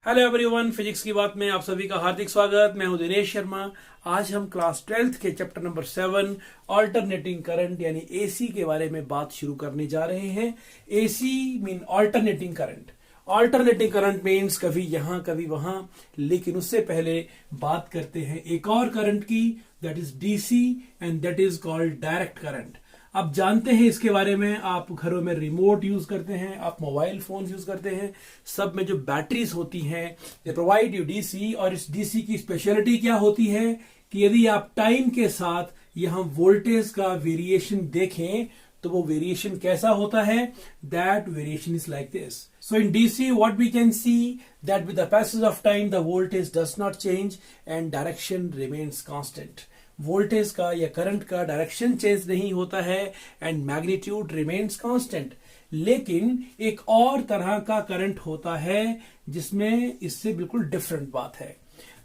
Hello everyone, physics की बात में आप सभी का हार्दिक स्वागत। मैं हूं दिनेश शर्मा। आज हम क्लास 12th के चैप्टर नंबर 7 ऑल्टरनेटिंग करंट यानी एसी के बारे में बात शुरू करने जा रहे हैं। AC mean alternating current. Alternating current means कभी यहां कभी वहां, लेकिन उससे पहले बात करते हैं एक और करंट की, that is DC and that is called direct current. आप जानते हैं इसके बारे में, आप घरों में रिमोट यूज करते हैं, आप मोबाइल फोन यूज करते हैं, सब में जो बैटरीज होती हैं दे प्रोवाइड यू डीसी। और इस डीसी की स्पेशलिटी क्या होती है कि यदि आप टाइम के साथ यहां वोल्टेज का वेरिएशन देखें तो वो वेरिएशन कैसा होता है, that variation is like this. So in DC what we can see that with the passage of time the voltage does not change and direction remains constant. Voltage का या current का direction change नहीं होता है and magnitude remains constant. लेकिन एक और तरह का करंट होता है जिसमें इससे बिल्कुल डिफरेंट बात है।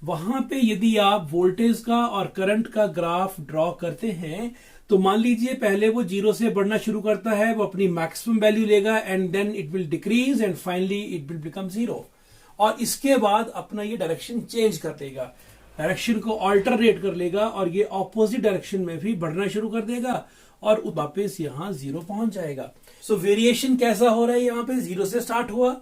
वहां पे यदि आप वोल्टेज का और करंट का ग्राफ ड्रॉ करते हैं तो मान लीजिए पहले वो जीरो से बढ़ना शुरू करता है, वो अपनी मैक्सिमम वैल्यू लेगा and then it will decrease and finally it will become zero. और इसके बाद अपना ये डायरेक्शन चेंज कर देगा, डायरेक्शन को ऑल्टरनेट कर लेगा और ये ऑपोजिट डायरेक्शन में भी बढ़ना शुरू कर देगा और वापस यहां जीरो पहुंच जाएगा। सो वेरिएशन कैसा हो रहा है, यहां पे जीरो से स्टार्ट हुआ,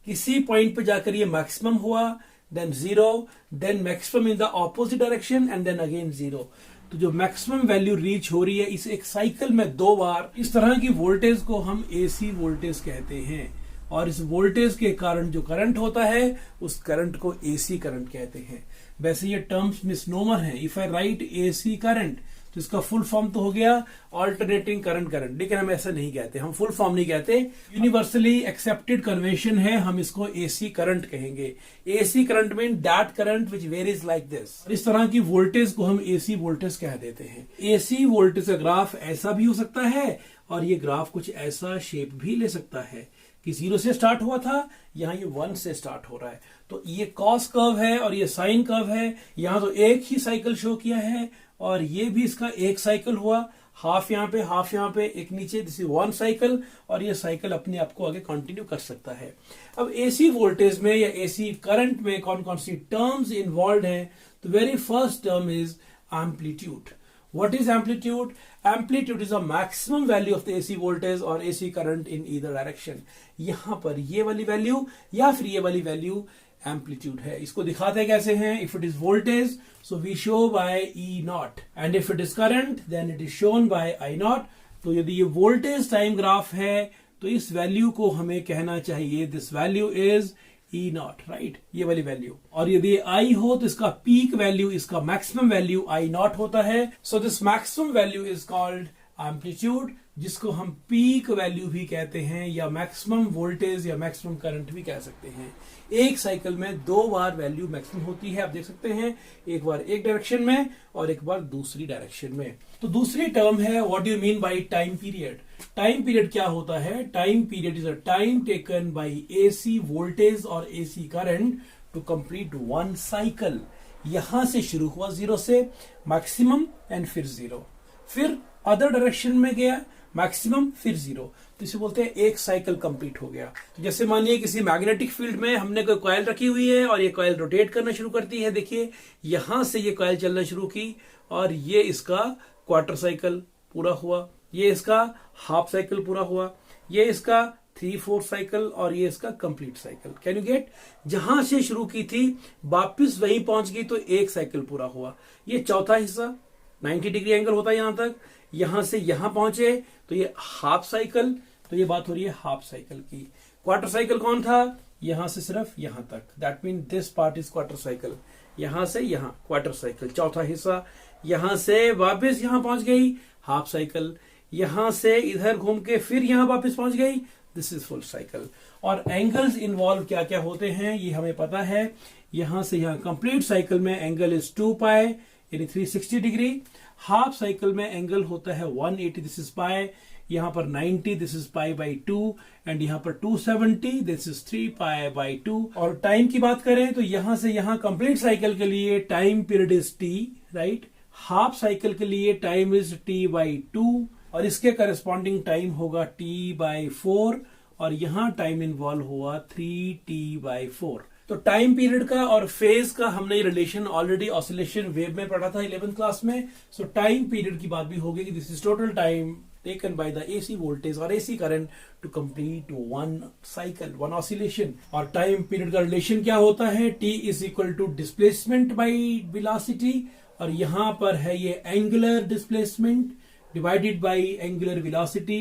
किसी पॉइंट पे जाकर ये मैक्सिमम हुआ, then zero, then maximum in the opposite direction and then again zero. तो जो मैक्सिमम वैल्यू रीच हो रही है इस एक साइकिल में दो बार, इस तरह की वोल्टेज को हम एसी वोल्टेज कहते हैं। और इस वोल्टेज के कारण जो करंट होता है उस करंट को एसी करंट कहते हैं। वैसे ये टर्म्स मिसनोमर है। If I right AC current तो इसका फुल फॉर्म तो हो गया ऑल्टरनेटिंग करंट करंट, लेकिन हम ऐसा नहीं कहते, हम फुल फॉर्म नहीं कहते। यूनिवर्सली एक्सेप्टेड कन्वेंशन है, हम इसको एसी करंट कहेंगे। AC current mean that current which varies like this. इस तरह की वोल्टेज को हम एसी वोल्टेज कह देते हैं। एसी वोल्टेज का ग्राफ ऐसा भी हो सकता है और ये ग्राफ कुछ ऐसा शेप भी ले सकता है कि जीरो से स्टार्ट हुआ था, यहां ये 1 से स्टार्ट हो रहा है। तो ये कॉस कर्व है और ये साइन कर्व है। यहां तो एक ही साइकिल शो किया है और ये भी इसका एक साइकिल हुआ, हाफ यहां पे हाफ यहां पे, एक नीचे, दिस इज 1 साइकिल। और ये साइकिल अपने आप को आगे कंटिन्यू कर सकता है। अब एसी वोल्टेज में या एसी करंट में कौन कौन सी टर्म्स इन्वॉल्व है, तो very first term is amplitude. What is amplitude? Amplitude is a maximum value of the AC voltage or AC current in either direction. यहां पर ये वाली वैल्यू या फिर ये वाली वैल्यू एम्पलीट्यूड है। इसको दिखाते कैसे हैं? If it is voltage so we show by E naught and if it is current then it is shown by I naught. तो यदि ये वोल्टेज टाइम ग्राफ है तो इस वैल्यू को हमें कहना चाहिए this value is E not, right, ये वाली वैल्यू। और यदि आई हो तो इसका पीक वैल्यू, इसका मैक्सिमम वैल्यू आई नॉट होता है। So this maximum value is called amplitude, जिसको हम पीक वैल्यू भी कहते हैं या मैक्सिमम वोल्टेज या मैक्सिमम करंट भी कह सकते हैं। एक साइकिल में दो बार वैल्यू मैक्सिमम होती है, आप देख सकते हैं, एक बार एक डायरेक्शन में और एक बार दूसरी डायरेक्शन में। तो दूसरी टर्म है what do you mean by time period. Time period क्या होता है? Time period is a time taken by AC voltage और AC current to complete one cycle. यहां से शुरू हुआ जीरो से मैक्सिमम एंड फिर जीरो, फिर अदर डायरेक्शन में गया मैक्सिमम फिर जीरो। तो इसे बोलते हैं एक साइकिल कंप्लीट हो गया। तो जैसे मानिए किसी मैग्नेटिक फील्ड में हमने कोई कॉइल रखी हुई है और ये कॉइल रोटेट करना शुरू करती है। देखिए यहां से ये कॉइल चलना शुरू की और ये इसका क्वार्टर साइकिल पूरा हुआ, ये इसका हाफ साइकिल पूरा हुआ, ये इसका 3/4 साइकिल और ये इसका complete cycle. Can you get? जहां से शुरू की थी वापिस वहीं पहुंच गई तो एक साइकिल पूरा हुआ। ये चौथा हिस्सा 90 डिग्री एंगल होता है यहां तक, यहां से यहां पहुंचे तो ये हाफ साइकिल। तो ये बात हो रही है हाफ साइकिल की। क्वार्टर साइकिल कौन था? यहां से सिर्फ यहां तक, that mean this part is quarter cycle. यहां से यहां क्वार्टर साइकिल, चौथा हिस्सा। यहां से वापस यहां पहुंच गई हाफ साइकिल, यहां से इधर घूम के फिर यहां वापस पहुंच गई, दिस इज फुल साइकिल। और एंगल्स इन्वॉल्व क्या क्या होते हैं ये हमें पता है। यहां से यहां कंप्लीट साइकिल में एंगल इज 2 पाई यानी 360 डिग्री। हाफ साइकिल में एंगल होता है 180, दिस इज पाई। यहां पर 90, this is pi by 2 and यहां पर 270, दिस इज 3 पाई बाई 2। और टाइम की बात करें तो यहां से यहां कंप्लीट साइकिल के लिए time period is T, right. Half cycle के लिए टाइम इज टी बाई 2 और इसके करस्पॉन्डिंग टाइम होगा टी बाई 4 और यहां टाइम इन्वॉल्व हुआ 3t/4। तो टाइम पीरियड का और फेज का हमने रिलेशन ऑलरेडी ऑसिलेशन वेव में पढ़ा था 11th क्लास में. सो टाइम पीरियड की बात भी होगी कि this is total time taken by the AC voltage or AC current to complete one cycle, one oscillation. और टाइम पीरियड का रिलेशन क्या होता है? T is equal to displacement by velocity, और यहां पर है ये angular displacement divided by angular velocity,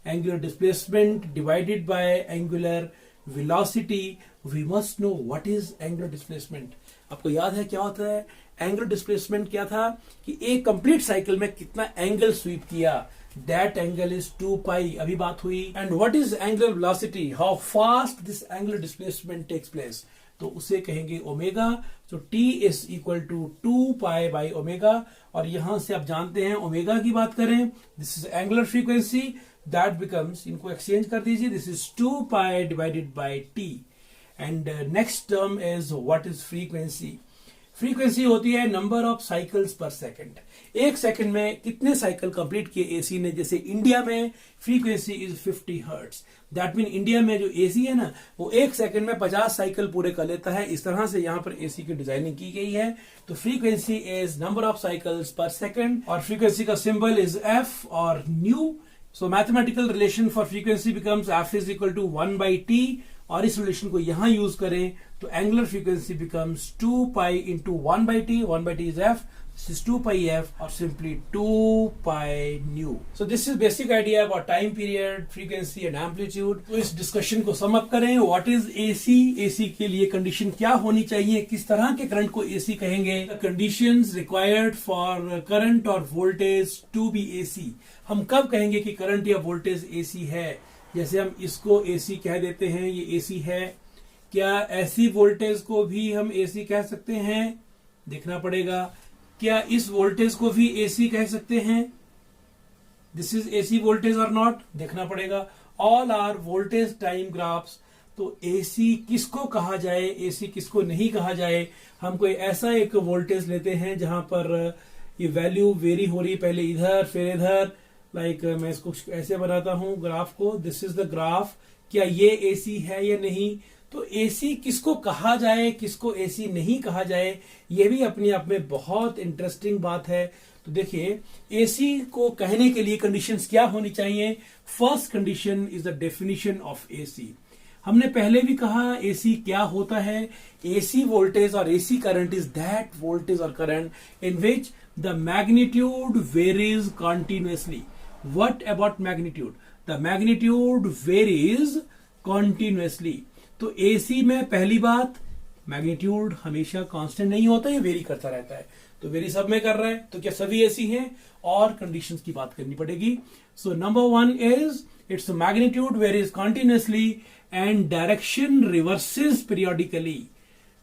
angular displacement divided by angular velocity. We must know what is angular displacement. आपको याद है क्या होता है? एंगुलर डिस्प्लेसमेंट क्या था कि एक कंप्लीट साइकिल में कितना एंगल स्वीप किया. That angle is 2 pi. अभी बात हुई. And what is angular velocity? How fast this angular displacement takes place? तो उसे कहेंगे omega. So T is equal to 2 pi by omega. और यहां से आप जानते हैं ओमेगा की बात करें, this is angular frequency. That becomes, इनको एक्सचेंज कर दीजिए, this is 2 pi divided by T. And next term is what is frequency? Frequency होती है number of cycles per second. एक सेकंड में कितने साइकिल कंप्लीट किए एसी ने. जैसे इंडिया में frequency is 50 hertz. That mean India में जो एसी है ना, वो एक सेकंड में 50 साइकिल पूरे कर लेता है. इस तरह से यहां पर एसी की डिजाइनिंग की गई है. तो frequency is number of cycles per second, और फ्रीक्वेंसी का सिंबल इज एफ और nu. So mathematical relation for frequency becomes F is equal to 1 by t. और इस रिलेशन को यहां यूज करें तो angular frequency becomes 2 pi into 1 by t. 1 by t is f. This is 2 pi f or simply 2 pi nu. So this is basic idea about time period, frequency and amplitude. तो इस discussion को sum up करें. What is AC? AC के लिए condition क्या होनी चाहिए? किस तरह के करंट को AC कहेंगे? The conditions required for current or voltage to be AC. हम कब कहेंगे कि करंट या वोल्टेज AC है? जैसे हम इसको AC कह देते हैं, ये AC है. क्या ऐसी वोल्टेज को भी हम AC कह सकते हैं? देखना पड़ेगा. क्या इस वोल्टेज को भी AC कह सकते हैं? दिस इज AC वोल्टेज और नॉट? देखना पड़ेगा. All are voltage time graphs. तो AC किसको कहा जाए, AC किसको नहीं कहा जाए? हम कोई ऐसा एक वोल्टेज लेते हैं जहां पर ये वैल्यू वेरी हो रही है, पहले इधर फिर इधर. लाइक मैं इसको ऐसे बनाता हूं ग्राफ को. This is the graph. क्या ये AC है या नहीं? तो AC किसको कहा जाए, किसको AC नहीं कहा जाए, ये भी अपने आप में बहुत इंटरेस्टिंग बात है. तो देखिए, AC को कहने के लिए कंडीशंस क्या होनी चाहिए? First condition is the definition of AC. हमने पहले भी कहा AC क्या होता है. AC वोल्टेज और AC current is that voltage और current in which the magnitude varies continuously. What about magnitude? The magnitude varies continuously. तो AC में पहली बात, मैग्नीट्यूड हमेशा कांस्टेंट नहीं होता, ये वेरी करता रहता है. तो वेरी सब में कर रहा है, तो क्या सभी AC हैं? और कंडीशंस की बात करनी पड़ेगी. So number 1 is its magnitude varies continuously and direction reverses periodically.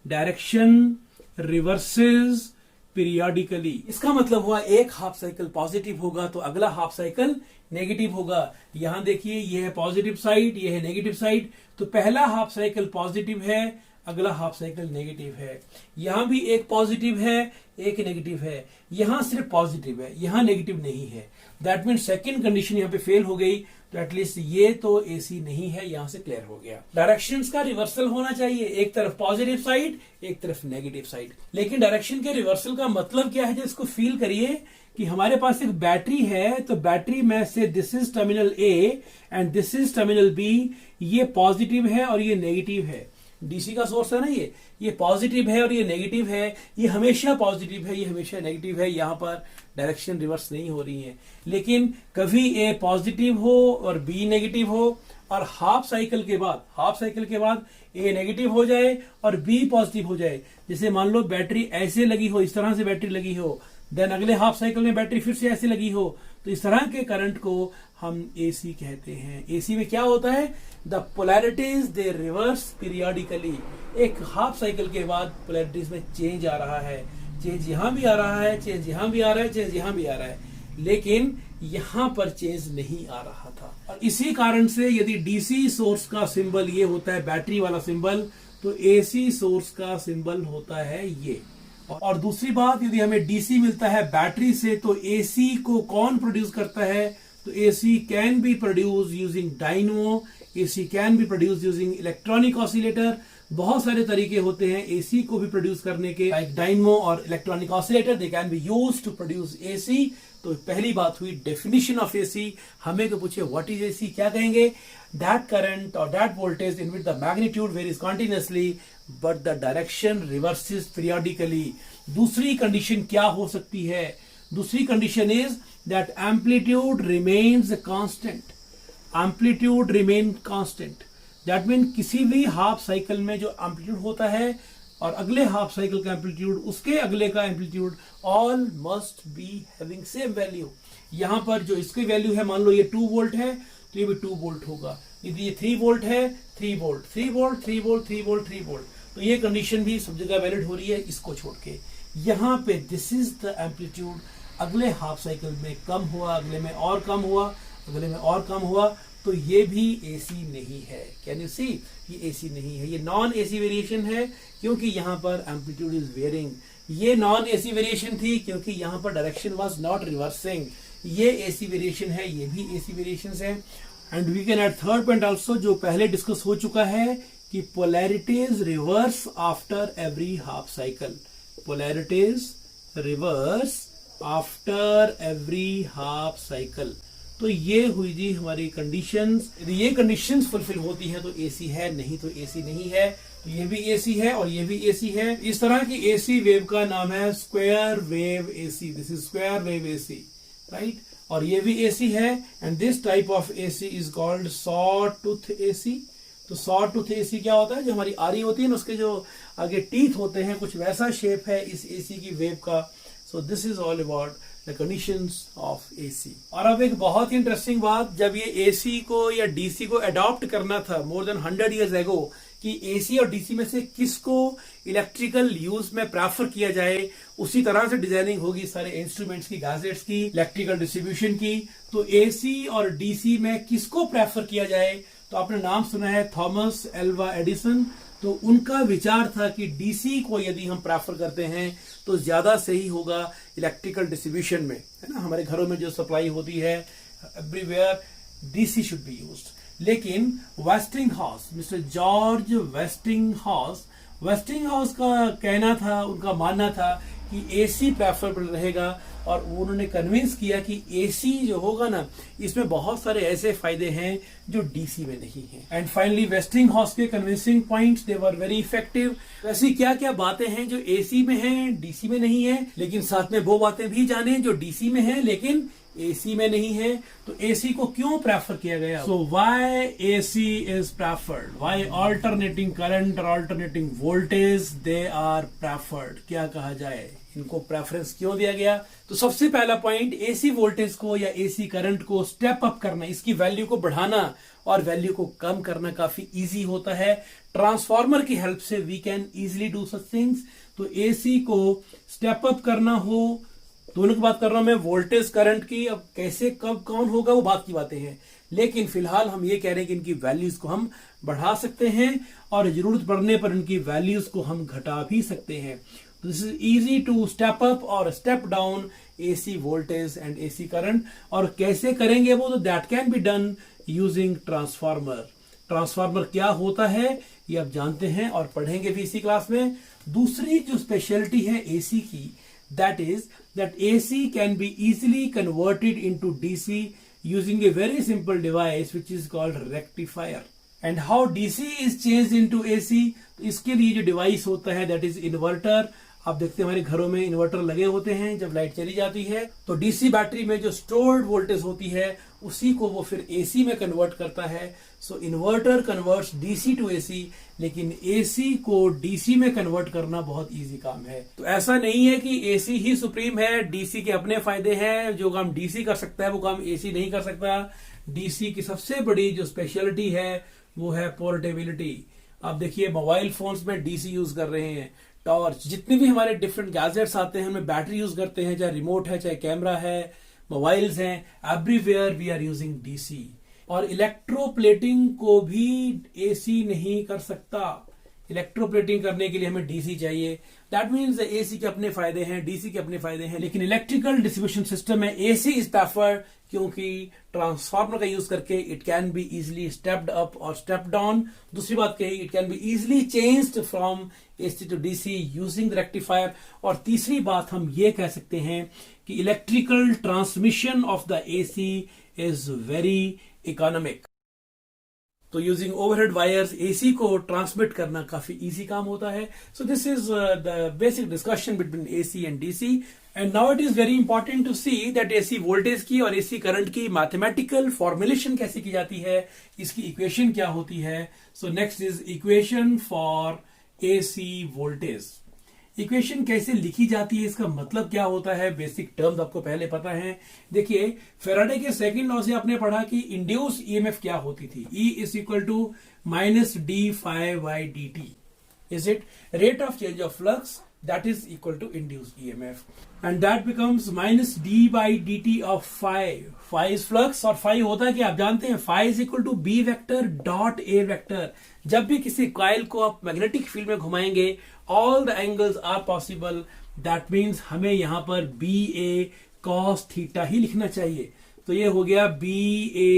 Direction reverses periodically. इसका मतलब हुआ एक हाफ साइकिल पॉजिटिव होगा तो अगला हाफ साइकिल नेगेटिव होगा. यहां देखिए, ये है पॉजिटिव साइड, ये है नेगेटिव साइड. तो पहला हाफ साइकिल पॉजिटिव है, अगला हाफ साइकिल नेगेटिव है. यहां भी एक पॉजिटिव है, एक नेगेटिव है. यहां सिर्फ पॉजिटिव है, यहां नेगेटिव नहीं है. दैट मीन सेकेंड कंडीशन यहां पे फेल हो गई. तो एटलीस्ट ये तो AC नहीं है, यहां से क्लियर हो गया. डायरेक्शंस का रिवर्सल होना चाहिए, एक तरफ पॉजिटिव साइड, एक तरफ नेगेटिव साइड. लेकिन डायरेक्शन के रिवर्सल का मतलब क्या है, जो इसको फील करिए कि हमारे पास एक बैटरी है. तो बैटरी में से this is terminal A and this is terminal B. ये पॉजिटिव है और ये नेगेटिव है. DC का सोर्स है ना, ये पॉजिटिव है और ये नेगेटिव है. ये हमेशा पॉजिटिव है, ये हमेशा नेगेटिव है. यहां पर डायरेक्शन रिवर्स नहीं हो रही है. लेकिन कभी A पॉजिटिव हो और B नेगेटिव हो, और हाफ साइकिल के बाद A नेगेटिव हो जाए और B पॉजिटिव हो जाए. जैसे मान लो बैटरी ऐसे लगी हो, इस तरह से बैटरी लगी हो, देन अगले हाफ साइकिल में बैटरी फिर से ऐसे लगी हो, तो इस तरह के करंट को हम AC कहते हैं. AC में क्या होता है? The polarities they reverse periodically. एक हाफ साइकिल के बाद पोलैरिटीज में चेंज आ रहा है. चेंज यहां भी आ रहा है, चेंज यहां भी आ रहा है, चेंज यहां भी आ रहा है. लेकिन यहां पर चेंज नहीं आ रहा था. और इसी कारण से यदि DC सोर्स का सिंबल ये होता है, बैटरी वाला सिंबल, तो AC सोर्स का सिंबल होता है ये. और दूसरी बात, यदि हमें DC मिलता है बैटरी से, तो AC को कौन प्रोड्यूस करता है? तो AC can be produce using dynamo AC can be produced using electronic oscillator. बहुत सारे तरीके होते हैं AC को भी प्रोड्यूस करने के, लाइक डायनमो और electronic oscillator, they can be used to produce AC. तो पहली बात हुई डेफिनेशन ऑफ AC. हमें तो पूछे व्हाट इज AC, क्या कहेंगे? दैट करंट और that voltage in which the magnitude varies continuously but the direction reverses periodically. दूसरी कंडीशन क्या हो सकती है? दूसरी condition is that amplitude remains constant. Amplitude remain constant. That mean किसी भी हाफ साइकिल में जो एम्पलीट्यूड होता है और अगले हाफ साइकिल का एम्पलीट्यूड, उसके अगले का amplitude, all must be having same value. यहां पर जो इसकी वैल्यू है, मान लो ये 2 वोल्ट है तो ये भी 2 वोल्ट होगा. यदि ये 3 वोल्ट है, 3 volt, 3 volt, 3 volt, 3 volt, 3 volt. तो ये कंडीशन भी सब जगह वैलिड हो रही है इसको छोड़ के. यहां पे दिस इज द एम्पलीट्यूड. अगले हाफ साइकिल में कम हुआ, अगले में और कम हुआ, अगले में और कम हुआ, तो ये भी AC नहीं है. Can you see? ये AC नहीं है, ये नॉन AC वेरिएशन है क्योंकि यहां पर एम्पलीट्यूड इज वेरिंग. ये नॉन AC वेरिएशन थी क्योंकि यहां पर डायरेक्शन वाज नॉट रिवर्सिंग. ये AC वेरिएशन है, ये भी AC वेरिएशंस है. And we can add third point also, जो पहले डिस्कस हो चुका है कि polarities reverse after every half cycle. Polarities reverse after every half cycle. तो ये हुई जी हमारी कंडीशंस. यदि ये कंडीशंस फुलफिल होती हैं तो AC है, नहीं तो AC नहीं है. तो ये भी AC है और ये भी AC है. इस तरह की AC वेव का नाम है square wave AC. This is square wave AC, right. और ये भी AC है. And this type of AC is called saw tooth AC. तो सॉ टूथ AC क्या होता है? जो हमारी आरी होती है ना, उसके जो आगे टीथ होते हैं, कुछ वैसा शेप है इस AC की वेव का. सो this is all about the conditions of AC. और अब एक बहुत ही इंटरेस्टिंग बात, जब ये AC को या DC को अडॉप्ट करना था मोर देन 100 years ago, कि AC और DC में से किसको इलेक्ट्रिकल यूज में प्रेफर किया जाए, उसी तरह से डिजाइनिंग होगी सारे इंस्ट्रूमेंट्स की, गैजेट्स की, इलेक्ट्रिकल डिस्ट्रीब्यूशन की. तो AC और DC में किसको प्रेफर किया जाए? तो आपने नाम सुना है थॉमस एल्वा एडिसन. तो उनका विचार था कि DC को यदि हम प्रेफर करते हैं तो ज्यादा सही होगा इलेक्ट्रिकल डिस्ट्रीब्यूशन में, है ना. हमारे घरों में जो सप्लाई होती है everywhere, DC should be used. लेकिन वेस्टिंगहाउस, मिस्टर जॉर्ज वेस्टिंगहाउस का कहना था, उनका मानना था कि AC प्रेफरेबल रहेगा. और उन्होंने कन्विंस किया कि AC जो होगा ना, इसमें बहुत सारे ऐसे फायदे हैं जो DC में नहीं हैं. एंड फाइनली वेस्टिंगहाउस के convincing points, they were very effective. ऐसी क्या क्या बातें हैं जो AC में हैं, DC में नहीं है, लेकिन साथ में वो बातें भी जाने जो DC में हैं लेकिन AC में नहीं है. तो AC को क्यों प्रेफर किया गया? So why AC is preferred, why alternating current और alternating voltage they are preferred. क्या कहा जाए, इनको प्रेफरेंस क्यों दिया गया? तो सबसे पहला पॉइंट, AC वोल्टेज को या AC करंट को स्टेप अप करना, इसकी वैल्यू को बढ़ाना और वैल्यू को कम करना काफी इजी होता है. ट्रांसफार्मर की हेल्प से we can easily do such things. तो AC को स्टेप अप करना हो, दोनों की बात कर रहा हूं मैं, वोल्टेज करंट की. अब कैसे कब कौन होगा वो बात की बातें हैं, लेकिन फिलहाल हम ये कह रहे हैं कि इनकी वैल्यूज को हम बढ़ा सकते हैं और जरूरत पड़ने पर इनकी वैल्यूज को हम घटा भी सकते हैं. This is easy to step up और step down AC voltage and AC current. और कैसे करेंगे वो? तो that can be done using transformer. Transformer क्या होता है ये आप जानते हैं और पढ़ेंगे भी इसी क्लास में. दूसरी जो स्पेशलिटी है AC की, that is that AC can be easily converted into DC using a very simple device which is called rectifier. And how DC is changed into AC? तो इसके लिए जो डिवाइस होता है that is inverter. आप देखते हैं हमारे घरों में इन्वर्टर लगे होते हैं. जब लाइट चली जाती है तो DC बैटरी में जो स्टोर्ड वोल्टेज होती है उसी को वो फिर AC में कन्वर्ट करता है. So inverter converts DC to AC, लेकिन AC को DC में कन्वर्ट करना बहुत इजी काम है. तो ऐसा नहीं है कि AC ही सुप्रीम है, DC के अपने फायदे हैं. जो काम DC कर सकता है वो काम AC नहीं कर सकता. DC की सबसे बड़ी जो स्पेशलिटी है वो है पोर्टेबिलिटी. आप देखिए मोबाइल फोन्स में DC यूज कर रहे हैं, टॉर्च, जितने भी हमारे डिफरेंट गैजेट्स आते हैं उनमें बैटरी यूज करते हैं, चाहे रिमोट है, चाहे कैमरा है, मोबाइल्स हैं, everywhere we are using DC. और इलेक्ट्रोप्लेटिंग को भी AC नहीं कर सकता. इलेक्ट्रोप्लेटिंग करने के लिए हमें डीसी चाहिए। दैट मीन्स एसी के अपने फायदे हैं, डीसी के अपने फायदे हैं, लेकिन इलेक्ट्रिकल डिस्ट्रीब्यूशन सिस्टम में एसी इज प्रेफर्ड, क्योंकि ट्रांसफार्मर का यूज करके it can be easily stepped up और स्टेप डाउन। दूसरी बात कही, it can be easily changed from AC to DC using the rectifier. और तीसरी बात हम ये कह सकते हैं कि electrical transmission of the AC is very economic. तो यूजिंग ओवरहेड वायर्स एसी को ट्रांसमिट करना काफी इजी काम होता है। So this is the basic discussion between AC and DC. And now it is very important to see that AC voltage की और AC current की मैथमेटिकल फॉर्मुलेशन कैसे की जाती है, इसकी इक्वेशन क्या होती है। So next is equation for AC voltage. Equation कैसे लिखी जाती है, इसका मतलब क्या होता है, बेसिक टर्म्स आपको पहले पता है। देखिए, फैराडे के सेकंड लॉ से आपने पढ़ा कि इंड्यूस ईएमएफ क्या होती थी, E is equal to minus d phi by D t, is it rate of change of flux, that is equal to induced EMF, and that becomes minus d by dt of phi. Phi is flux और phi होता है कि आप जानते हैं phi is equal to b vector dot a vector। जब भी किसी कॉइल को आप मैग्नेटिक फील्ड में घुमाएंगे, all the angles are possible, that means हमें यहां पर b a cos थीटा ही लिखना चाहिए। तो ये हो गया b a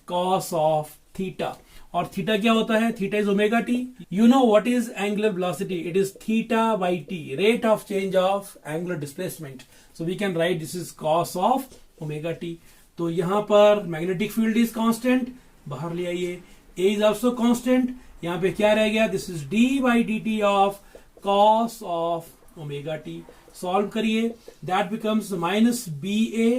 cos of theta. और थीटा क्या होता है, theta is omega t. You know what is angular velocity, it is theta by t, rate of change of angular displacement. So we can write this is cos of omega t. तो यहां पर magnetic field is constant, बाहर ले आइए, ए is also constant, यहां पे क्या रह गया, this is D by D T of cos of omega T. Solve करिए, that becomes minus B A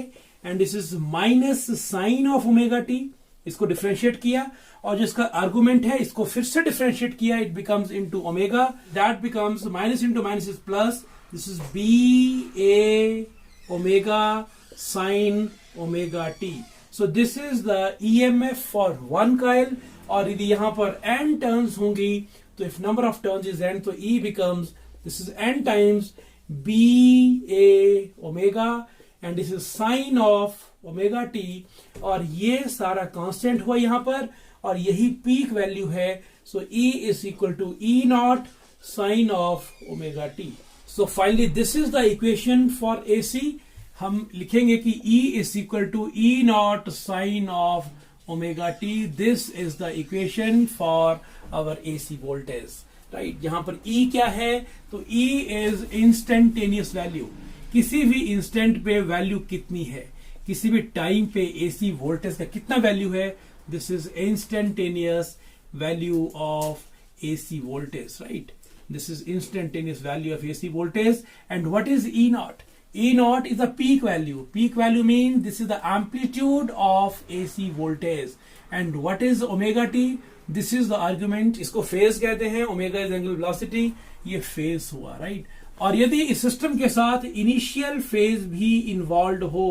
and this is minus sine of omega T. इसको डिफरेंशिएट किया और जिसका आर्गुमेंट है इसको फिर से डिफरेंशिएट किया, it becomes into omega, that becomes minus into minus is plus, this is B A omega sine omega T. So this is the EMF for one coil. और यदि यहां पर n टर्न्स होंगी तो if number of turns is n, तो E becomes this is n times B A omega and this is sine of omega t. और ये सारा कांस्टेंट हुआ यहां पर और यही पीक वैल्यू है। So E is equal to E naught sine of omega T. So finally this is the equation for AC. हम लिखेंगे कि E is equal to E naught sine of omega t. This is the equation for our AC voltage, right. यहां पर E क्या है, तो E is instantaneous value, किसी भी इंस्टेंट पे वैल्यू कितनी है, किसी भी टाइम पे एसी वोल्टेज का कितना वैल्यू है, this is instantaneous value of AC voltage, right. This is instantaneous value of AC voltage. And what is E not? E naught is the peak value. Peak value means this is the amplitude of AC voltage. And what is omega t? This is the argument. इसको phase कहते हैं, omega is angular velocity. ये phase हुआ, right? और यदि इस system के साथ इनिशियल फेज भी इन्वॉल्व हो,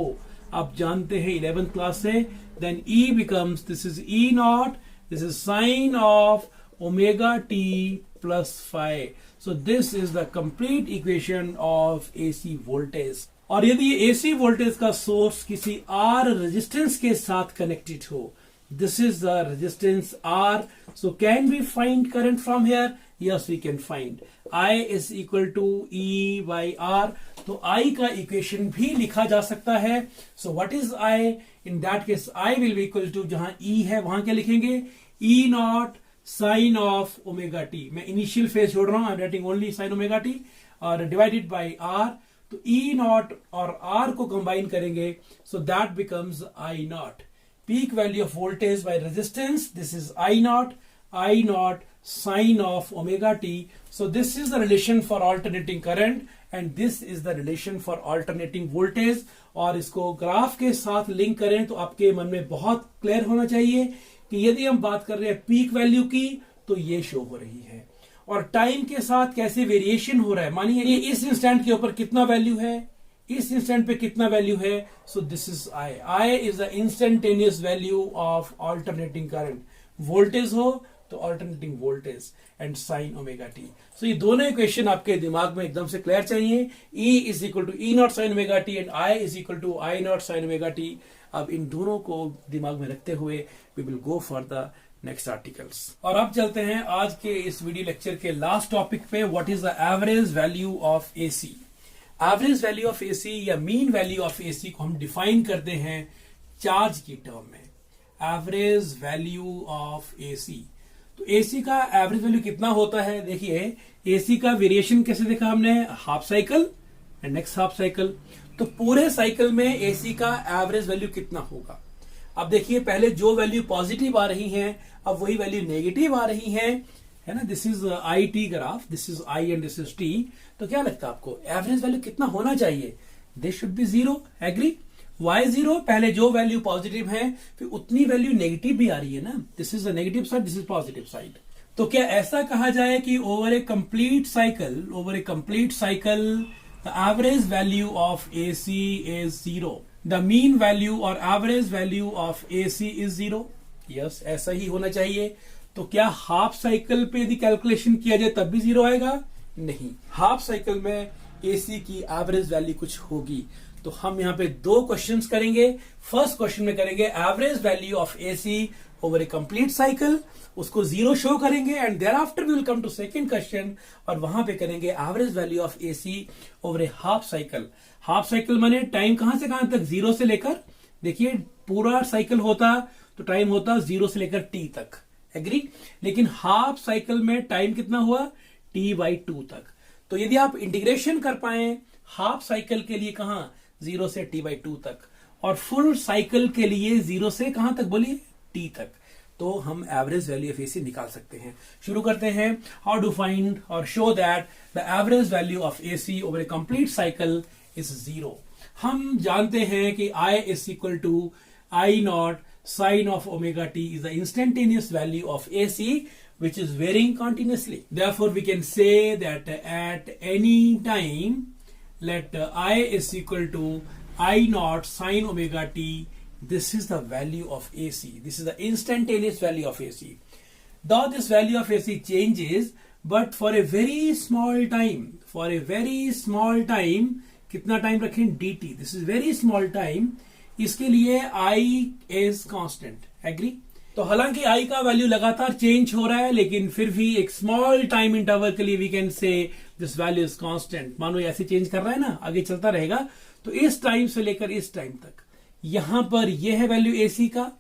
आप जानते हैं 11th क्लास से, then E becomes, this is E naught, this is sine of omega t plus phi. So this is the complete equation of AC voltage. और यदि AC voltage का source किसी R रेजिस्टेंस के साथ connected हो, this is the resistance R. So can we find current from here? Yes, we can find. I is equal to E by R. तो I का equation भी लिखा जा सकता है. So what is I? In that case, I will be equal to, जहां E है वहां क्या लिखेंगे, E naught sine of omega t. मैं इनिशियल फेज छोड़ रहा हूं, I am writing only sine omega t और डिवाइडेड बाय आर। तो ई नॉट और आर को कंबाइन करेंगे, so that becomes I naught. Peak value of voltage by resistance, this is I naught sine of omega T. So this is the relation for alternating current and this is the relation for alternating voltage. और इसको graph के साथ link करें तो आपके मन में बहुत क्लियर होना चाहिए कि यदि हम बात कर रहे हैं पीक वैल्यू की तो ये शो हो रही है, और टाइम के साथ कैसे वेरिएशन हो रहा है। मानिए ये इस इंस्टेंट के ऊपर कितना वैल्यू है, इस इंस्टेंट पे कितना वैल्यू है। So this is I is the instantaneous value of alternating current. Voltage हो तो alternating voltage and sine omega T. So ये दोनों इक्वेशन आपके दिमाग में एकदम से क्लियर चाहिए। E is equal to E naught sine omega t and I is equal to I naught sine omega t. अब इन दोनों को दिमाग में रखते हुए we will go for the next articles. और अब चलते हैं आज के इस वीडियो लेक्चर के लास्ट टॉपिक पे, what is the average value of AC. Average value of AC या मीन वैल्यू ऑफ एसी को हम डिफाइन करते हैं चार्ज की टर्म में, एवरेज वैल्यू ऑफ एसी। तो एसी का एवरेज वैल्यू कितना होता है, देखिए एसी का वेरिएशन कैसे देखा हमने, half cycle and next half cycle. तो पूरे साइकिल में एसी का एवरेज वैल्यू कितना होगा। अब देखिए पहले जो वैल्यू पॉजिटिव आ रही है अब वही वैल्यू नेगेटिव आ रही है ना। This is I T graph, this is I and this is T. तो क्या लगता है आपको एवरेज वैल्यू कितना होना चाहिए, this should be 0, agree. Why 0, पहले जो वैल्यू पॉजिटिव है फिर उतनी वैल्यू नेगेटिव भी आ रही है ना, this is the negative side, this is positive side. तो क्या ऐसा कहा जाए कि over a complete cycle the average value of AC is 0, the mean value और average value of AC is 0। Yes, ऐसा ही होना चाहिए। तो क्या हाफ साइकिल पे यदि कैलकुलेशन किया जाए तब भी 0 आएगा, नहीं, हाफ साइकिल में एसी की एवरेज वैल्यू कुछ होगी। तो हम यहाँ पे 2 क्वेश्चंस करेंगे। फर्स्ट क्वेश्चन में करेंगे average value of AC over a complete cycle, उसको 0 शो करेंगे and thereafter we will come to second question और वहां पे करेंगे average value of AC over a half cycle. Half cycle माने टाइम कहां से कहां तक, 0 से लेकर, देखिए पूरा साइकिल होता तो टाइम होता 0 से लेकर t तक, एग्री। लेकिन हाफ साइकिल में टाइम कितना हुआ, t/2 तक। तो यदि आप इंटीग्रेशन कर पाए हाफ साइकिल के लिए कहां, 0 से t/2 तक, और फुल साइकिल के लिए 0 से कहां तक बोलिए, t तक, तो हम एवरेज वैल्यू ऑफ एसी निकाल सकते हैं। शुरू करते हैं, हाउ टू फाइंड और show that the average value of AC over a complete cycle is 0। हम जानते हैं कि I is equal to I naught sine of omega t is the instantaneous value of AC which is varying continuously. Therefore, we can say that at any time, let I is equal to I naught sine omega t. This is the value of AC. This is the instantaneous value of AC. Though this value of AC changes, but for a very small time, कितना time रखें, dt, this is very small time, इसके लिए I is constant, agree. तो हालांकि I का value लगातार change हो रहा है लेकिन फिर भी एक स्मॉल टाइम इंटरवल के लिए we can say this value is constant. मानो ऐसे चेंज कर रहा है ना, आगे चलता रहेगा। तो इस टाइम से लेकर इस टाइम तक यहां पर यह है वैल्यू AC का,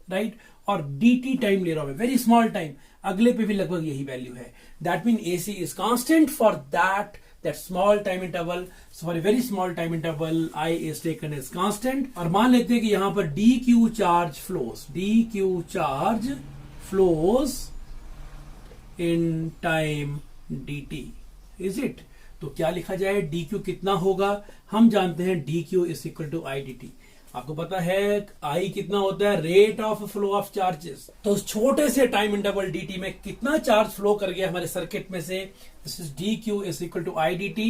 राइट, और dt टाइम ले रहा हूं, वेरी स्मॉल टाइम, अगले पे भी लगभग यही वैल्यू है। That mean AC is constant for that small time interval. So for a very small time interval, I is taken as constant. और मान लेते हैं कि यहां पर dq charge flows in time dt. Is it? तो क्या लिखा जाए, dq कितना होगा, हम जानते हैं dq is equal to I dt। आपको पता है I कितना होता है, rate of flow of charges. तो उस छोटे से टाइम इंटरवल dt में कितना चार्ज फ्लो कर गया हमारे सर्किट में से, this is dq is equal to I dt।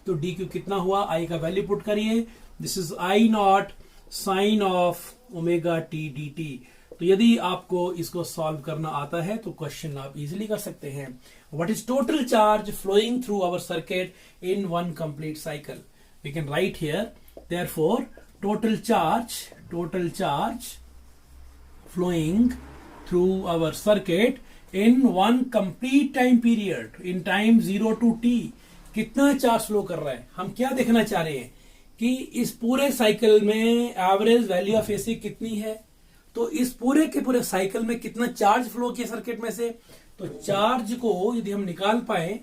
तो dq कितना हुआ, I का वैल्यू पुट करिए, this is I naught sine of omega t dt। तो यदि आपको इसको सॉल्व करना आता है तो क्वेश्चन आप इजीली कर सकते हैं। What is total charge flowing through our circuit in one complete cycle, we can write here, therefore total charge flowing through our circuit in one complete time period in time 0 to t, कितना charge flow कर रहा है। हम क्या देखना चाह रहे हैं कि इस पूरे साइकिल में एवरेज वैल्यू ऑफ एसी कितनी है। तो इस पूरे के पूरे साइकिल में कितना चार्ज फ्लो किया सर्किट में से, तो चार्ज को यदि हम निकाल पाए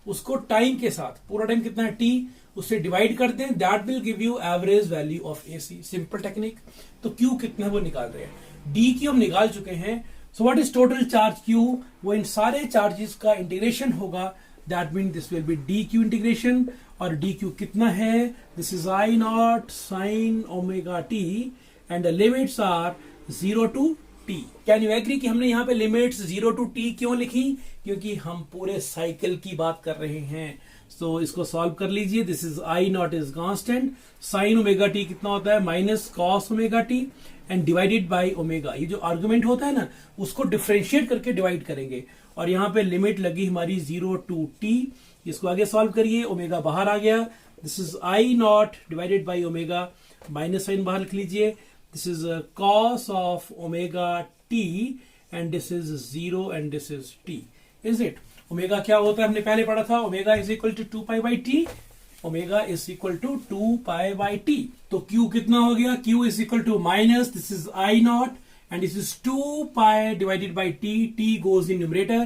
उसको टाइम के साथ, पूरा टाइम कितना है, t, उससे डिवाइड करते हैं, that will give you average value of AC. Simple technique. तो Q कितना है वो निकाल रहे हैं, dq हम निकाल चुके हैं। So what is total charge Q, वो इन सारे चार्जेस का इंटीग्रेशन होगा, that mean this will be dq integration. और dq कितना है, this is I naught sine omega t and the limits are 0 to t। Can you agree कि हमने यहाँ पे लिमिट्स 0 to t क्यों लिखी, क्योंकि हम पूरे साइकिल की बात कर रहे हैं। सो इसको सॉल्व कर लीजिए, this is I naught is constant, sign omega T कितना होता है, minus cos omega t and divided by omega. ये जो आर्गुमेंट होता है ना, उसको डिफरेंशिएट करके डिवाइड करेंगे। और यहाँ पे लिमिट लगी हमारी 0 to t, इसको आगे सॉल्व करिए, ओमेगा बाहर आ गया, this is I naught divided by omega, minus sine बाहर लिख लीजिए, this is cos of omega t and this is 0 and this is t. Is it? Omega क्या होता है हमने पहले पढ़ा था, omega is equal to 2 pi by T. Omega is equal to 2 pi by T. तो Q कितना हो गया? Q is equal to minus, this is I naught and this is 2 pi divided by t. T goes in numerator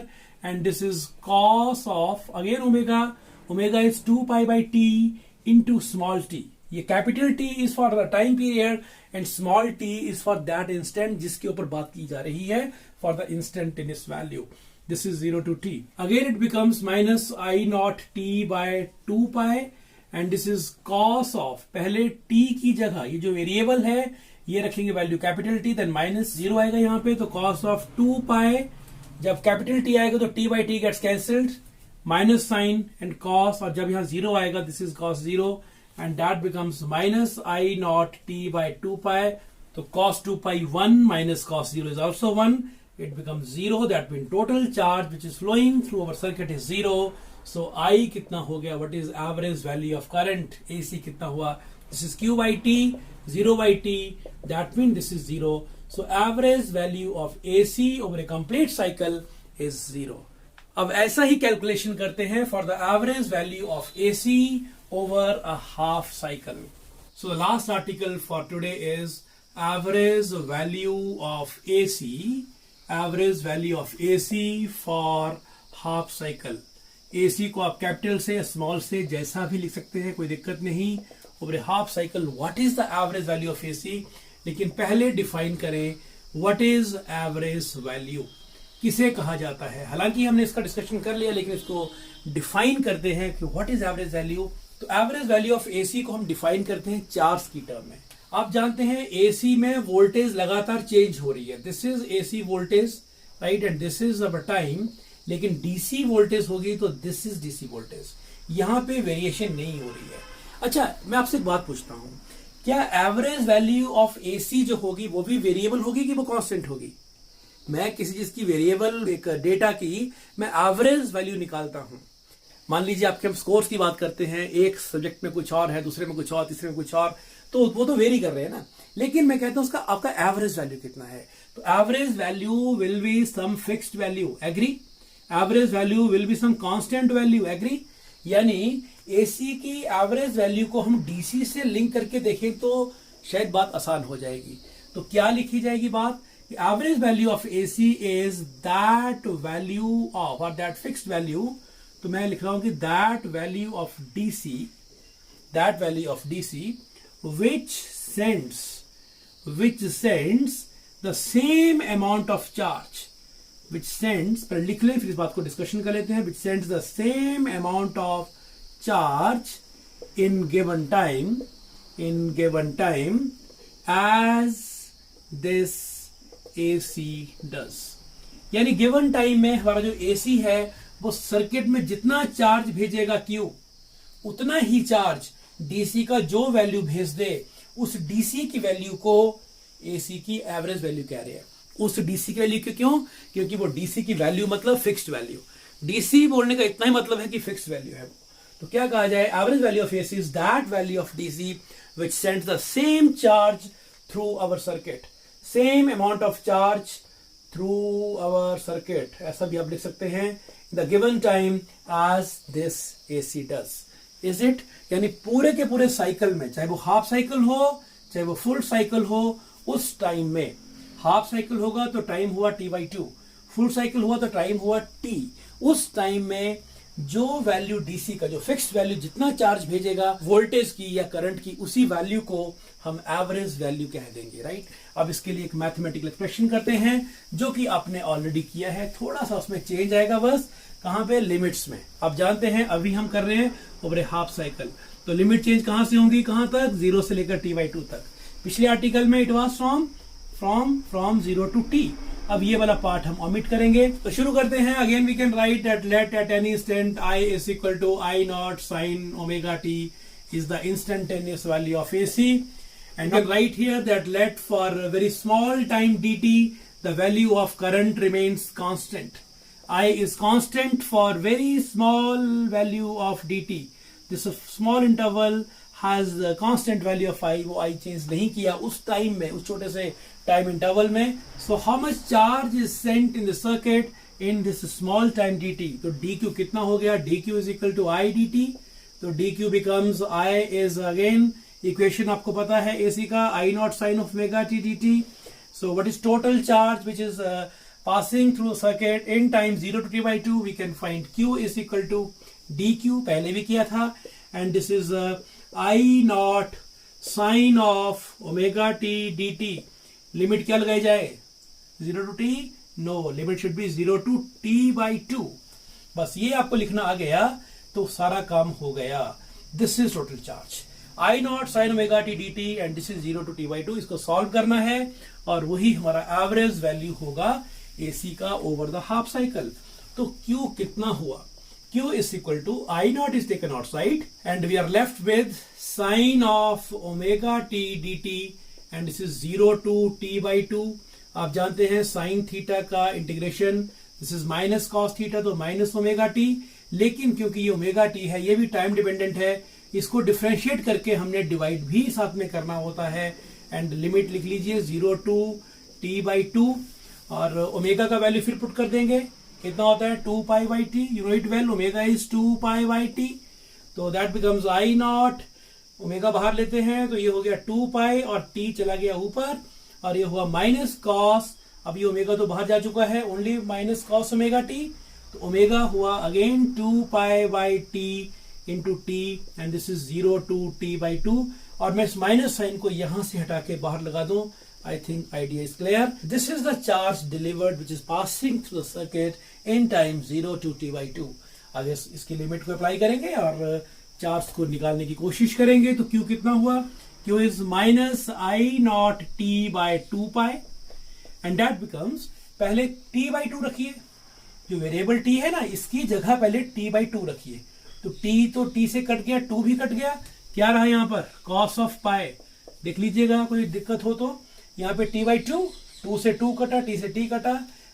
and this is cos of again omega. Omega is 2 pi by t into small t. ये capital T is for the time period and small t is for that instant जिसके ऊपर बात की जा रही है, for the instantaneous value. This is 0 to t. Again it becomes minus I naught t by 2 pi and this is cos of, पहले t की जगह ये जो वेरिएबल है ये रखेंगे value capital T, then minus 0 आएगा यहाँ पे, तो cos ऑफ 2 पाई, जब कैपिटल टी आएगा तो t by T gets cancelled, minus sine and cos, और जब यहाँ 0 आएगा this is cos 0 and that becomes minus I naught t by 2 pi. तो cos 2 pi 1 minus cos 0 is also 1. It becomes 0. That means total charge which is flowing through our circuit is 0. So I कितना हो गया? What is average value of current? AC कितना हुआ? This is Q by T, 0 by T. That means this is 0. So average value of AC over a complete cycle is 0. अब ऐसा ही calculation करते हैं for the average value of AC over a half cycle. So the last article for today is average value of AC. Average value of AC for half cycle. AC को आप capital से small से जैसा भी लिख सकते हैं, कोई दिक्कत नहीं. Over a half cycle what is the average value of AC, लेकिन पहले डिफाइन करें व्हाट इज एवरेज वैल्यू, किसे कहा जाता है. हालांकि हमने इसका डिस्कशन कर लिया, लेकिन इसको डिफाइन करते हैं कि व्हाट इज एवरेज वैल्यू. तो एवरेज वैल्यू ऑफ AC को हम डिफाइन करते हैं चार्ज की टर्म में. आप जानते हैं AC में वोल्टेज लगातार चेंज हो रही है. This is AC voltage, right, and this is our time. लेकिन DC वोल्टेज होगी तो दिस इज DC वोल्टेज. यहां पे वेरिएशन नहीं हो रही है. अच्छा, मैं आपसे एक बात पूछता हूं, क्या एवरेज वैल्यू ऑफ AC जो होगी वो भी वेरिएबल होगी कि वो कांस्टेंट होगी? मैं किसी चीज की वेरिएबल, एक डेटा की मैं एवरेज वैल्यू निकालता हूं. मान लीजिए आपके हम स्कोर्स की बात करते हैं, एक सब्जेक्ट में कुछ और है, दूसरे में कुछ और, तीसरे में कुछ और, तो वो तो वेरी कर रहे हैं ना. लेकिन मैं कहता हूं उसका आपका एवरेज वैल्यू कितना है. तो average value will be some fixed value, agree. Average value will be some constant value, agree. यानी AC की एवरेज वैल्यू को हम DC से लिंक करके देखें तो शायद बात आसान हो जाएगी. तो क्या लिखी जाएगी बात? Average value of AC is that value of, और दैट फिक्स्ड वैल्यू, तो मैं लिख रहा हूं कि that value of DC, that value of DC which sends the same amount of charge, which sends, पर लिख लें फिर इस बात को डिस्कशन कर लेते हैं, which sends the same amount of charge in given time as this AC does. यानी गिवन टाइम में हमारा जो AC है वो सर्किट में जितना चार्ज भेजेगा Q, उतना ही चार्ज DC का जो वैल्यू भेज दे, उस DC की वैल्यू को AC की एवरेज वैल्यू कह रहे हैं. उस DC की वैल्यू क्यों? क्योंकि वो DC की वैल्यू मतलब फिक्स्ड वैल्यू. DC बोलने का इतना ही मतलब है कि फिक्स्ड वैल्यू है. तो क्या कहा जाए? Average value of AC is that value of DC which sends the same charge through our circuit, same amount of charge through our circuit. ऐसा भी आप लिख सकते हैं, in the given time as this AC does. Is it? यानी पूरे के पूरे साइकिल में, चाहे वो हाफ साइकिल हो चाहे वो फुल साइकिल हो, उस टाइम में हाफ साइकिल होगा तो टाइम हुआ T/2, फुल साइकिल हुआ तो टाइम हुआ T. उस टाइम में जो वैल्यू DC का, जो फिक्स्ड वैल्यू जितना चार्ज भेजेगा वोल्टेज की या करंट की, उसी वैल्यू को हम एवरेज वैल्यू कह देंगे, राइट. अब इसके लिए एक मैथमेटिकल एक्सप्रेशन करते हैं जो कि आपने ऑलरेडी किया है, थोड़ा सा उसमें चेंज आएगा बस. कहां पे? लिमिट्स में. आप जानते हैं अभी हम कर रहे हैं ओवर ए हाफ साइकिल, तो लिमिट चेंज कहां से होंगी, कहां तक? 0 से लेकर T/2 तक. पिछले आर्टिकल में it was from 0 to T. अब ये वाला पार्ट हम ओमिट करेंगे. तो शुरू करते हैं. Again we can write that let at any instant I is equal to I naught sine omega t is the instantaneous value of AC, and we write here that let for a very small time dt the value of current remains constant. I is constant for very small value of dt. This is small interval. Has constant value of I, वो I change नहीं किया उस time में, उस छोटे से time interval में. So how much charge is sent in the circuit in this small time dt. तो dq कितना हो गया, dq is equal to I dt. तो dq becomes I is again equation आपको पता है AC का, I naught sine of omega t dt. So what is total charge which is passing through circuit in time 0 to t by 2? We can find q is equal to dq, पहले भी किया था, and this is I naught sine of omega t dt. Limit क्या लगाई जाए, 0 to t? No, limit should be 0 to t by 2. बस ये आपको लिखना आ गया तो सारा काम हो गया. This is total charge I naught sine omega T dt and this is 0 to t by 2. इसको सॉल्व करना है और वही हमारा एवरेज वैल्यू होगा AC का ओवर द हाफ साइकिल. तो Q कितना हुआ, Q is equal to I naught is taken outside and we are left with sine of omega t dt and this is 0 to t by 2. आप जानते हैं sine theta का integration, this is minus cos theta, तो minus omega t. लेकिन क्योंकि ये omega T है, ये भी टाइम डिपेंडेंट है, इसको डिफरेंशिएट करके हमने डिवाइड भी साथ में करना होता है. एंड लिमिट लिख लीजिए 0 to t by 2 और ओमेगा का वैल्यू फिर पुट कर देंगे, कितना होता है 2 pi by t. You know it well, omega is 2 pi by t. तो that becomes I not, omega बाहर लेते हैं तो ये हो गया 2 pi और t चला गया ऊपर और ये हुआ माइनस कॉस. अब ये ओमेगा तो बाहर जा चुका है, only minus cos omega t. तो ओमेगा हुआ again 2 pi by t into T and this is 0 to t by 2. और मैं इस माइनस साइन को यहां से हटा के बाहर लगा दूं. I think idea is clear. This is the charge delivered which is passing through the circuit in time 0 to t by 2. आगे इसकी लिमिट को अप्लाई करेंगे और चार्ज को निकालने की कोशिश करेंगे. तो Q कितना हुआ, Q is minus I naught t by 2 pi and that becomes, पहले t by 2 रखिए, जो वेरिएबल t है ना इसकी जगह पहले t by 2 रखिए. तो t तो t से कट गया, 2 भी कट गया, क्या रहा यहाँ पर cos ऑफ पाई. देख लीजिएगा कोई दिक्कत हो तो यहाँ पे t by 2, 2 से 2 कटा, t से t कटा,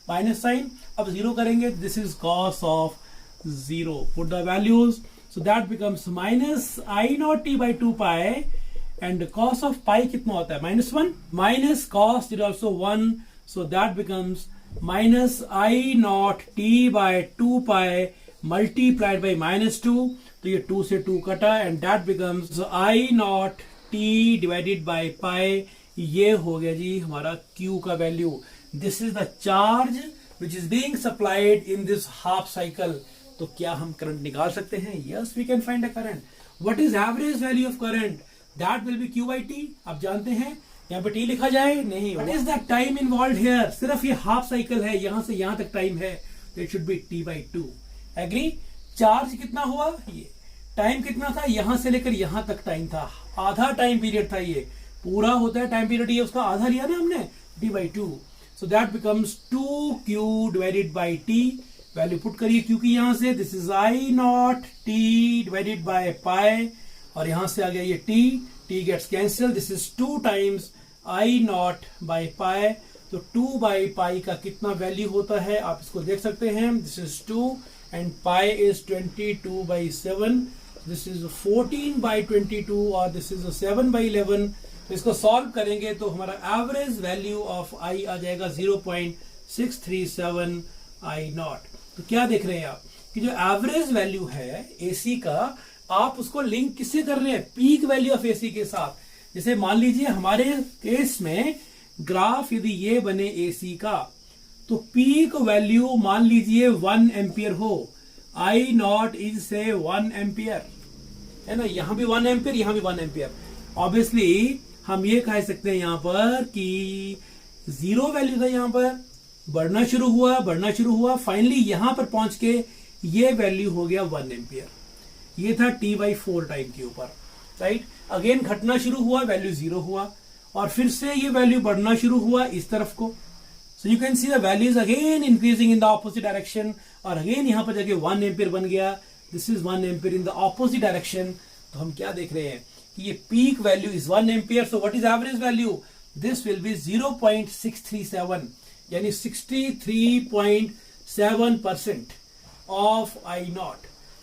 माइनस साइन. अब 0 करेंगे, this is cos of 0. Put the values, so that becomes minus I naught t by 2 pi and cos of pi कितना होता है, -1, minus cos is also 1, so that becomes minus I naught t by 2 pi multiplied by -2. तो ये 2 से 2 कटा and that becomes I naught t divided by pi. ये हो गया जी हमारा Q का value. This is the charge which is being supplied in this half cycle. तो क्या हम करंट निकाल सकते हैं? Yes, we can find a current. What is average value of current? That will be Q by T. आप जानते हैं यहाँ पे T लिखा जाए नहीं. What is the time involve here? सिर्फ ये हाफ साइकिल है, यहां से यहां तक टाइम है, तो it should be T by 2. Agree? Charge कितना हुआ, ये टाइम कितना था, यहां से लेकर यहां तक टाइम था, आधा टाइम पीरियड था. ये पूरा होता है टाइम पीरियड, ये उसका आधा लिया ना हमने, t by 2. So that becomes 2Q divided by T. Value put करिए Q की यहां से, this is I naught T divided by pi और यहां से आ गया ये T gets cancel. This is 2 times I naught by pi. तो 2 by पाई का कितना वैल्यू होता है आप इसको देख सकते हैं. This is 2 and pi is 22 by 7. This is 14 by 22 और this is 7 by 11. तो इसको सॉल्व करेंगे तो हमारा एवरेज वैल्यू ऑफ I आ जाएगा 0.637 I नॉट. तो क्या देख रहे हैं आप कि जो एवरेज वैल्यू है AC का, आप उसको लिंक किससे कर रहे हैं, पीक वैल्यू ऑफ AC के साथ. जैसे मान लीजिए हमारे केस में ग्राफ यदि ये बने AC का, तो पीक वैल्यू मान लीजिए 1 एम्पियर हो. I नॉट इज से 1 एम्पियर है ना, यहां भी 1 एम्पियर, यहां भी 1 एम्पियर. ऑब्वियसली हम ये कह सकते हैं यहां पर कि 0 वैल्यू था, यहां पर बढ़ना शुरू हुआ, फाइनली यहां पर पहुंच के ये वैल्यू हो गया 1 एम्पियर. ये था T by 4 टाइम के ऊपर, राइट. अगेन घटना शुरू हुआ, वैल्यू 0 हुआ और फिर से ये वैल्यू बढ़ना शुरू हुआ इस तरफ को. So you can see the value is again increasing in the opposite direction और again यहाँ पर जाके 1 एम्पियर बन गया. This is 1 ampere in the opposite direction. तो हम क्या देख रहे हैं कि ये peak value is 1 ampere. So what is average value? This will be 0.637 यानी 63.7% of I नॉट,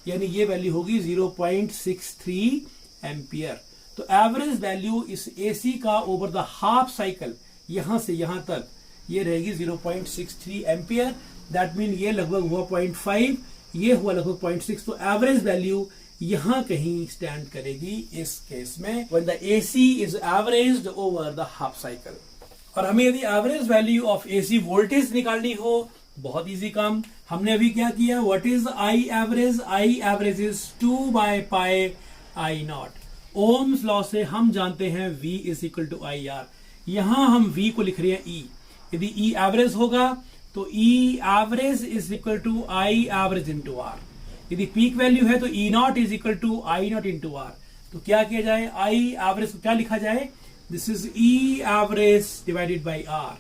यानी ये वैल्यू होगी 0.63 एम्पियर. तो एवरेज वैल्यू इस एसी का ओवर द हाफ साइकिल यहां से यहां तक ये रहेगी 0.63 एम्पियर। दैट मीन ये लगभग हुआ 0.5, ये हुआ लगभग 0.6। तो एवरेज वैल्यू यहां कहीं स्टैंड करेगी इस केस में when the AC is averaged over the half cycle. और हमें यदि average value of AC voltage निकालनी हो, बहुत इजी काम। हमने अभी क्या किया, what is I average? I average is 2/पाई आई नॉट। ओम्स लॉ से हम जानते हैं V is equal to I R. यहां हम V को लिख रहे हैं E। यदि E एवरेज होगा तो E average is equal to I average into R. यदि पीक वैल्यू है तो E naught is equal to I naught into R. तो क्या किया जाए, आई एवरेज को क्या लिखा जाए, this is E average divided by R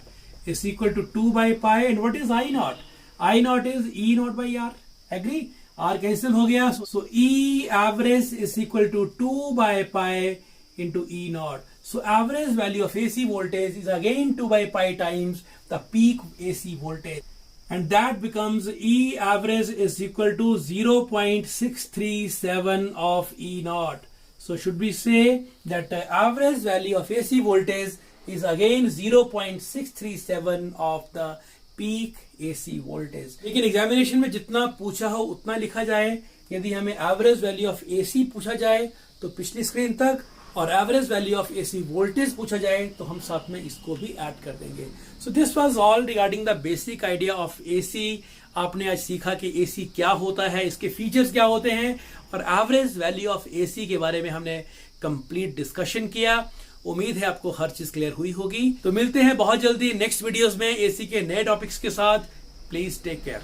is equal to 2/पाई। And what is I naught? I naught is E naught by R. Agree? R cancel हो गया, so E average is equal to 2/पाई into E naught. So average value of AC voltage is again 2/pi times the peak AC voltage, and that becomes E average is equal to 0.637 of E naught. So should we say that the average value of AC voltage is again 0.637 of the peak AC voltage. लेकिन examination में जितना पूछा हो उतना लिखा जाए। यदि हमें एवरेज वैल्यू ऑफ AC पूछा जाए तो पिछली स्क्रीन तक, और average value of AC voltage पूछा जाए तो हम साथ में इसको भी ऐड कर देंगे। So this was all regarding the basic idea of AC. आपने आज सीखा कि एसी क्या होता है, इसके फीचर्स क्या होते हैं, और एवरेज वैल्यू ऑफ एसी के बारे में हमने कंप्लीट डिस्कशन किया। उम्मीद है आपको हर चीज क्लियर हुई होगी। तो मिलते हैं बहुत जल्दी नेक्स्ट वीडियोस में एसी के नए टॉपिक्स के साथ। Please take care.